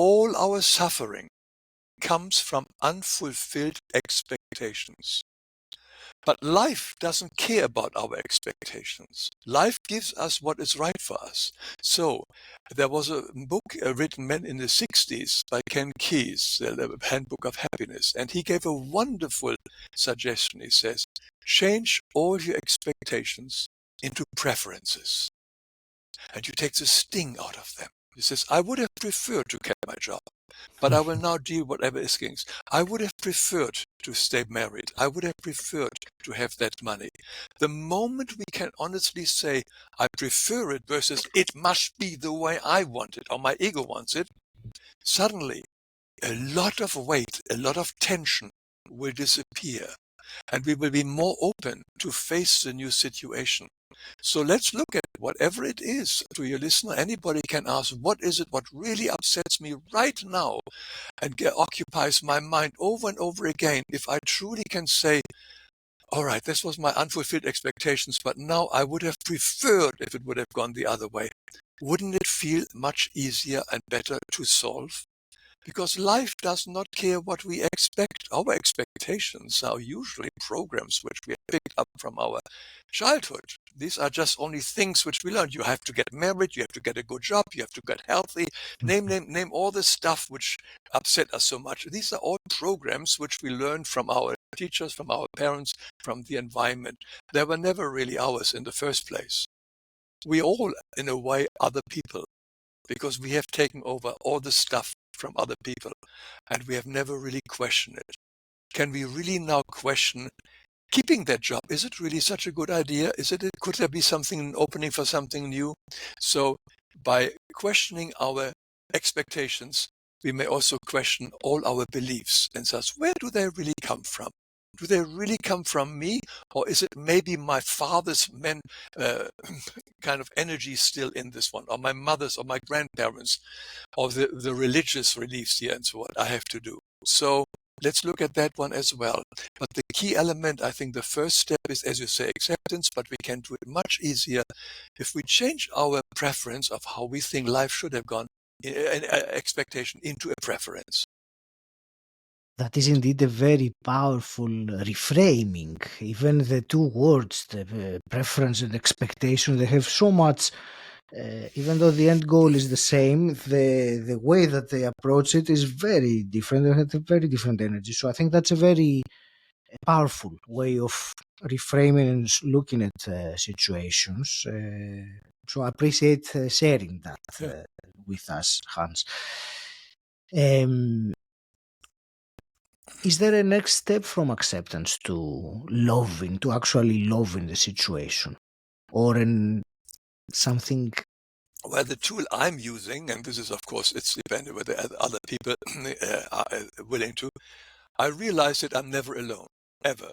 all our suffering comes from unfulfilled expectations. But life doesn't care about our expectations. Life gives us what is right for us. So there was a book written in the 60s by Ken Keyes, the Handbook of Happiness, and he gave a wonderful suggestion. He says, change all your expectations into preferences, and you take the sting out of them. He says, I would have preferred to keep my job, but I will now deal whatever is kings. I would have preferred to stay married. I would have preferred to have that money. The moment we can honestly say, I prefer it versus it must be the way I want it or my ego wants it, suddenly a lot of weight, a lot of tension will disappear, and we will be more open to face the new situation. So let's look at whatever it is. To your listener, anybody can ask, what is it what really upsets me right now and occupies my mind over and over again? If I truly can say, all right, this was my unfulfilled expectations, but now I would have preferred if it would have gone the other way. Wouldn't it feel much easier and better to solve? Because life does not care what we expect. Our expectations are usually programs which we have picked up from our childhood. These are just only things which we learn. You have to get married, you have to get a good job, you have to get healthy. Name all the stuff which upset us so much. These are all programs which we learn from our teachers, from our parents, from the environment. They were never really ours in the first place. We all, in a way, are the people, because we have taken over all the stuff from other people, and we have never really questioned it. Can we really now question keeping that job? Is it really such a good idea? Could there be an opening for something new? So by questioning our expectations, we may also question all our beliefs and says, where do they really come from? Do they really come from me, or is it maybe my father's kind of energy still in this one, or my mother's or my grandparents, or the religious beliefs here and so on I have to do? So let's look at that one as well. But the key element, I think the first step is, as you say, acceptance, but we can do it much easier if we change our preference of how we think life should have gone, an expectation into a preference. That is indeed a very powerful reframing. Even the two words, the preference and expectation, they have so much, even though the end goal is the same, the way that they approach it is very different. They have a very different energy. So I think that's a very powerful way of reframing and looking at situations. So I appreciate sharing that with us, Hans. Is there a next step from acceptance to loving, to actually loving the situation? Or something? Well, the tool I'm using, and this is, of course, it's dependent whether other people are willing to, I realize that I'm never alone, ever.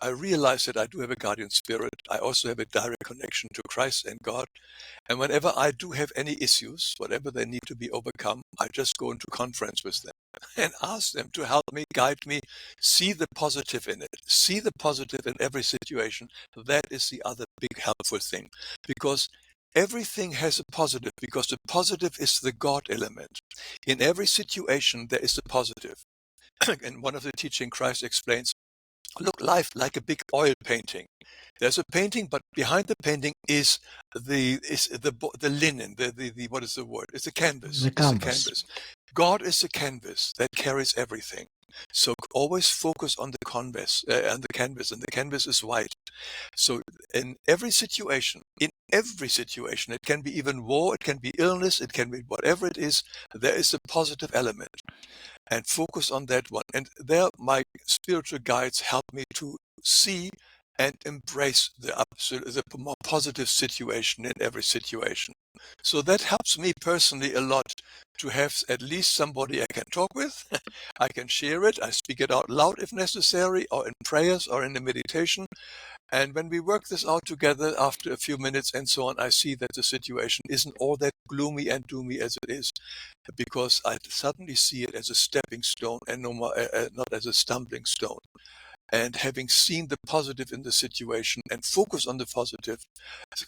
I realize that I do have a guardian spirit. I also have a direct connection to Christ and God. And whenever I do have any issues, whatever they need to be overcome, I just go into conference with them and ask them to help me, guide me, see the positive in it, see the positive in every situation. That is the other big helpful thing, because everything has a positive, because the positive is the God element. In every situation, there is a positive. And one of the teaching, Christ explains, look life like a big oil painting. There's a painting, but behind the painting is the linen, the what is the word? It's a canvas. The It's a canvas. canvas. God is a canvas that carries everything. So always focus on the canvas, and the canvas is white. So in every situation, it can be even war, it can be illness, it can be whatever it is, there is a positive element. And focus on that one. And there, my spiritual guides help me to see and embrace the more positive situation in every situation. So that helps me personally a lot, to have at least somebody I can talk with. I can share it. I speak it out loud if necessary, or in prayers or in the meditation. And when we work this out together after a few minutes and so on, I see that the situation isn't all that gloomy and doomy as it is, because I suddenly see it as a stepping stone and no more, not as a stumbling stone. And having seen the positive in the situation and focus on the positive,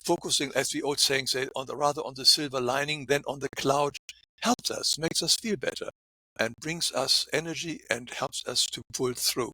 focusing, as the old saying say, rather on the silver lining than on the cloud, helps us, makes us feel better, and brings us energy and helps us to pull through.